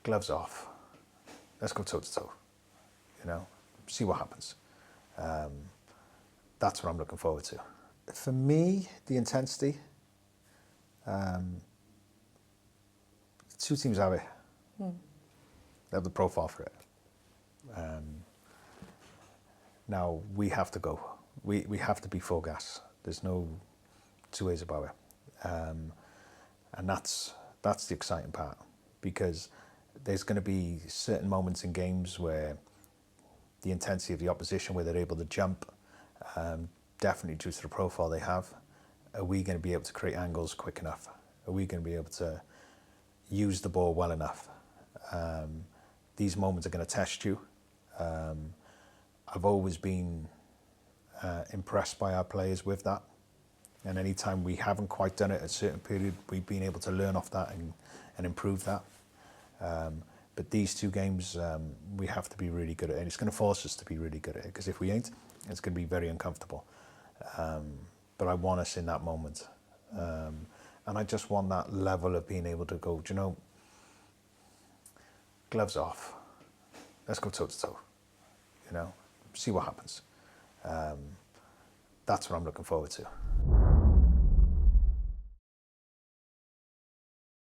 gloves off, let's go toe to toe, see what happens. That's what I'm looking forward to. For me, the intensity, two teams have it. They have the profile for it. Now we have to go. We have to be full gas. There's no two ways about it. And that's the exciting part, because there's going to be certain moments in games where the intensity of the opposition, where they're able to jump, definitely due to the profile they have. Are we going to be able to create angles quick enough? Are we going to be able to use the ball well enough? These moments are going to test you. I've always been impressed by our players with that. And anytime we haven't quite done it at a certain period, we've been able to learn off that and improve that. But these two games, we have to be really good at it. And it's going to force us to be really good at it, because if we ain't, it's going to be very uncomfortable. But I want us in that moment. And I just want that level of being able to go, do you know, gloves off, let's go toe to toe, see what happens. That's what I'm looking forward to.